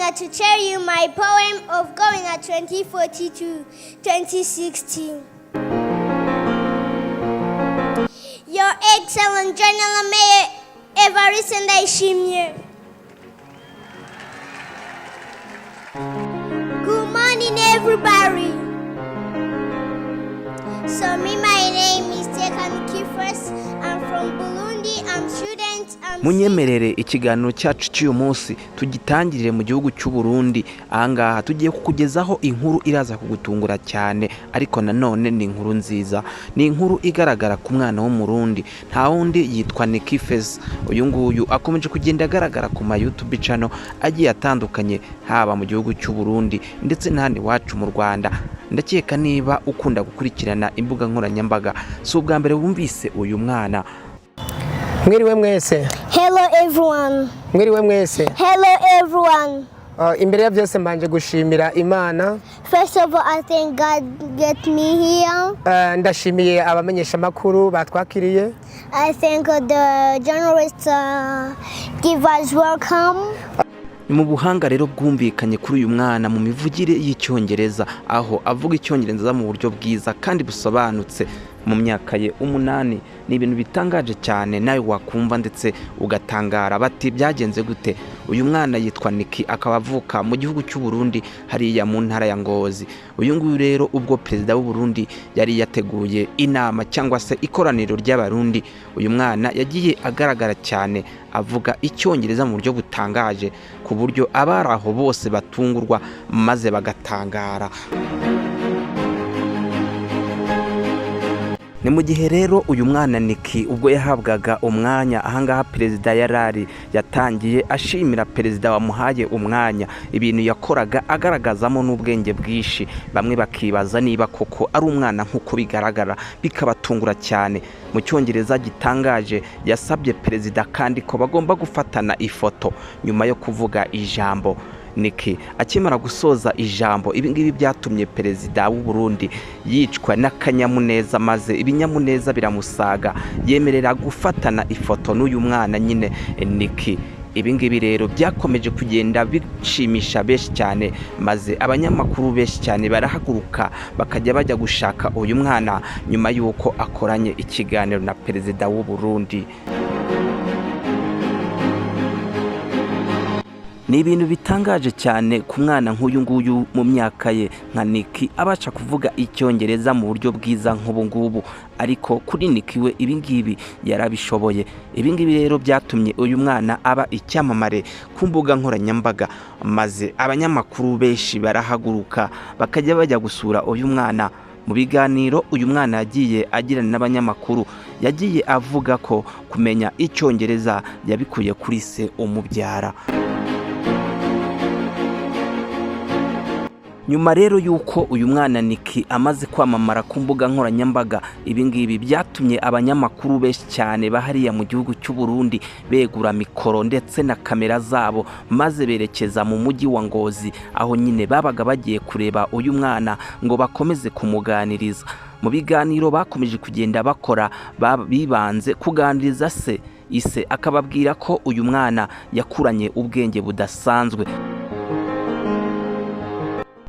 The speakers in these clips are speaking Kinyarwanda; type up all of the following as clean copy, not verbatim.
Umwana to tell you my poem of going at 2042, 2016. Your excellent General Mayor Evariste Ndayishimiye. Good morning, everybody. So my name is Tekamiki First. I'm from Burundi. I'm student. Munyemerere ikiganiro cyacu cy'uyu munsi tugitangirire mu gihugu cy'u Burundi. Ahangaha tugiye kukugezaho inkuru iraza kugutungura cyane, ariko nanone ni inkuru nziza. Ni inkuru igaragara ku mwana w'umurundi, nta wundi yitwa Nikifez. Uyu nguyu akomeje kugenda agaragara ku ma YouTube channel agiye atandukanye, haba mu gihugu cy'u Burundi ndetse n'ahandi wacu mu Rwanda. Ndakeka niba ukunda gukurikirana imbuga nkoranyambaga, si ubwa mbere wumvise uyu mwana. Mwiriwe mwese. Hello everyone. Mwiriwe mwese. Hello everyone. Imbere ya byose mbanje gushimira Imana. First of all, I thank God get me here. Ndashimiye abamenyesha makuru batwakiriye. I thank the journalists give us welcome. Mu buhanga rero bwumvikanye kuri uyu mwana mu mivugire y'Icyongereza, aho avuga Icyongereza mu buryo bwiza kandi busobanutse. Mu myaka ye 8 ni ibintu bitangaje cyane, nawe wakumva ndetse ugatangara bati byagenze gute. Uyu mwana yitwa Niki, akaba avuka mu gihugu cy'u Burundi hariya mu ntara ya Ngozi. Uyu nguyu rero ubwo perezida w'u Burundi yari yateguye inama cyangwa se ikoraniro ry'abarundi, uyu mwana yagiye agaragara cyane avuga Icyongereza mu buryo butangaje ku buryo abaraho bose batungurwa maze bagatangara. Ni mu gihe rero uyu mwana Niki ubwo yahabwaga umwanya, ahangaha perezida yarari yatangiye ashimira perezida wamuhaye umwanya, ibintu yakoraga agaragazamo n'ubwenge bwishi. Bamwe bakibaza niba koko ari umwana nk'uko bigaragara, bikabatungura cyane. Mu Cyongereza gitangaje yasabye perezida kandi ko bagomba gufatana ifoto nyuma yo kuvuga ijambo. Niki akimara gusoza ijambo, ibingibi byatumye perezida w'u Burundi yicwa n'akanyamuneza, maze ibinyamuneza biramusaga yemerera gufatana ifoto n'uyu mwana nyine Niki. Ibingibi rero byakomeje kugenda bishimisha benshi cyane, maze abanyamakuru benshi cyane barahaguruka bakajya bajya gushaka uyu mwana nyuma y'uko akoranye ikiganiro na perezida w'u Burundi. Ni ibintu bitangaje cyane ku mwana nk'uyu nguyu mu myaka ye nka Niki abasha kuvuga Icyongereza mu buryo bwiza nk'ubu ngubu, ariko kuri Niki we ibingibi yarabishoboye. Ibingibi rero byatumye uyu mwana aba icyamamare ku mbuga nkoranyambaga, maze abanyamakuru benshi barahaguruka bakajya bajya gusura uyu mwana. Mu biganiro uyu mwana yagiye agirana n'abanyamakuru, yagiye avuga ko kumenya Icyongereza yabikuye kuri se umubyara. Nyuma rero yuko uyu mwana Niki amaze kwamamara ku mbuga nkoranyambaga, ibingibi byatumye abanyamakuru benshi cyane bahariya mu gihugu cy'u Burundi begura mikoro ndetse na kamera zabo, maze berekeza mu mujyi wa Ngozi, aho nyine babaga bagiye kureba uyu mwana ngo bakomeze kumuganiriza. Mu biganiro bakomeje kugenda bakora bibanze kuganiriza ise akababwira ko uyu mwana yakuranye ubwenge budasanzwe.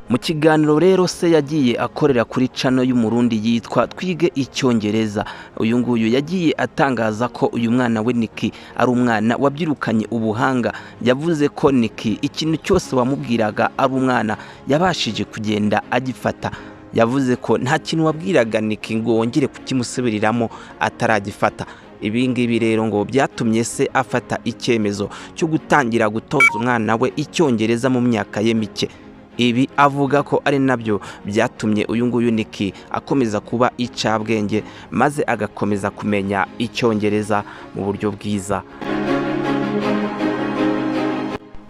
Mu kiganiro rero se yagiye akorera kuri channel y'umurundi yitwa Twige Icyongereza, uyu nguyu yagiye atangaza ko uyu mwana we Niki ari umwana wabyirukanye ubuhanga. Yavuze ko Niki ikintu cyose wamubwiraga ari umwana yabashije kugenda agifata. Yavuze ko nta kintu wabwiraga Niki ngo wongere kukimusubiriramo ataragifata. Ibingibi rero ngo byatumye se afata icyemezo cyo gutangira gutoza umwana we Icyongereza mu myaka ye mike. Ibi avuga ko ari nabyo byatumye uyu nguyu Niki akomeza kuba icabwenge, maze agakomeza kumenya Icyongereza mu buryo bwiza.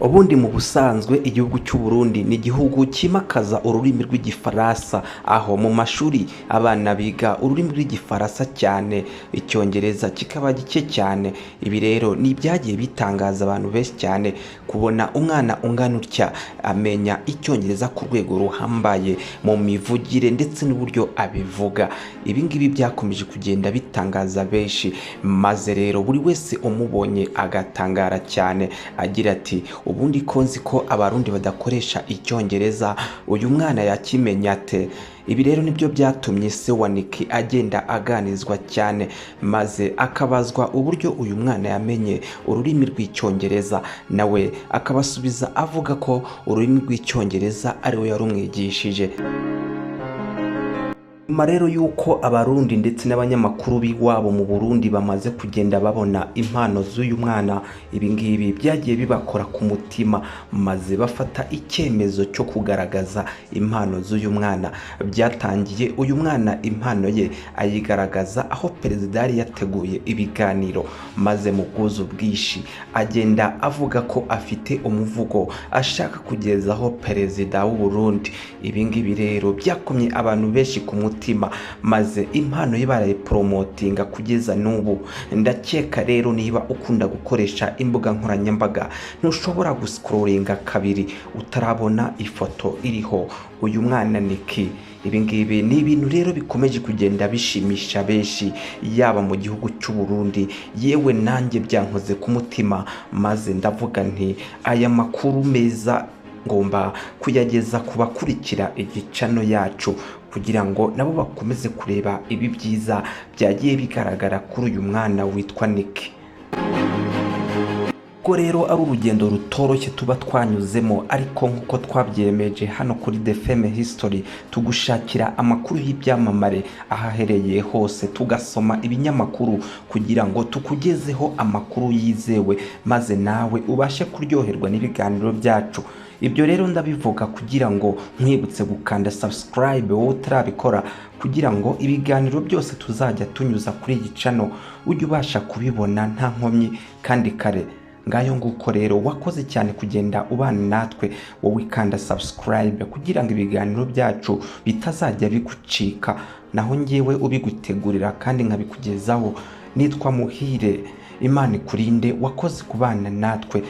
Ubundi mu busanzwe igihugu cy'u Burundi ni igihugu kimakaza ururimi rw'igifaransa, aho mu mashuri abana biga ururimi rw'igifaransa cyane, Icyongereza kikaba gike cyane. Ibi rero ni byagiye bitangaza abantu benshi cyane kubona umwana ungana utya amenya Icyongereza ku rwego ruhambaye mu mivugire ndetse n'uburyo abivuga. Ibi ngibi byakomeje kugenda bitangaza benshi, maze rero buri wese umubonye agatangara cyane agira ati ubundi ko nzi ko abarundi badakoresha Icyongereza, uyu mwana yakimenya ate? Ibi rero nibyo byatumye se wa Nick agenda aganizwa cyane, maze akabazwa uburyo uyu mwana yamenye ururimi rw'Icyongereza, nawe akabasubiza avuga ko ururimi rw'Icyongereza ari we yarumwigishije. Nyuma rero yuko abarundi ndetse n'abanyamakuru b'iwabo mu Burundi bamaze kugenda babona impano z'uyu mwana, ibi ngibi byagiye bibakora ku mutima, maze bafata icyemezo cyo kugaragaza impano z'uyu mwana. Byatangiye uyu mwana impano ye ayigaragaza aho perezida yari yateguye ibiganiro, maze mu bwuzu bwishi agenda avuga ko afite umuvugo ashaka kugezaho perezida w'u Burundi. Ibi ngibi rero byakomye abantu benshi ku mutima, maze impano ye barayipromotinga kugeza n'ubu. Ndakeka rero niba ukunda gukoresha imbuga nkoranyambaga, ntushobora guscrollinga kabiri utarabona ifoto iriho uyu mwana Nick. Ibi ngibi ni ibintu rero bikomeje kugenda bishimisha benshi, yaba mu gihugu cy'u Burundi, yewe nanjye byankoze ku mutima, maze ndavuga nti aya makuru meza ngomba kuyageza ku bakurikira igicano yacu, kugira ngo nabo bakomeze kureba ibi byiza byagiye bigaragara kuri uyu mwana witwa Nick. Ko rero ari urugendo rutoroshye tuba twanyuzemo, ariko nkuko twabyemeje hano kuri The Fame History, tugushakira amakuru y'ibyamamare ahahereye hose, tugasoma ibinyamakuru kugira ngo tukugezeho amakuru yizewe, maze nawe ubashe kuryoherwa n'ibiganiro byacu. Ibyo rero ndabivuga kugira ngo nkwibutse gukanda subscribe wowe utarabikora, kugira ngo ibiganiro byose tuzajya tunyuza kuri iyi channel ujye ubasha kubibona nta nkomyi kandi kare. Ngayo nguko rero, wakoze cyane kugenda ubana natwe, wowe kanda subscribe kugira ngo ibiganiro byacu bitazajya bigucika, naho ngewe ubigutegurira kandi nkabikugezaho nitwa Muhire. Imana ikurinde, wakoze kubana natwe.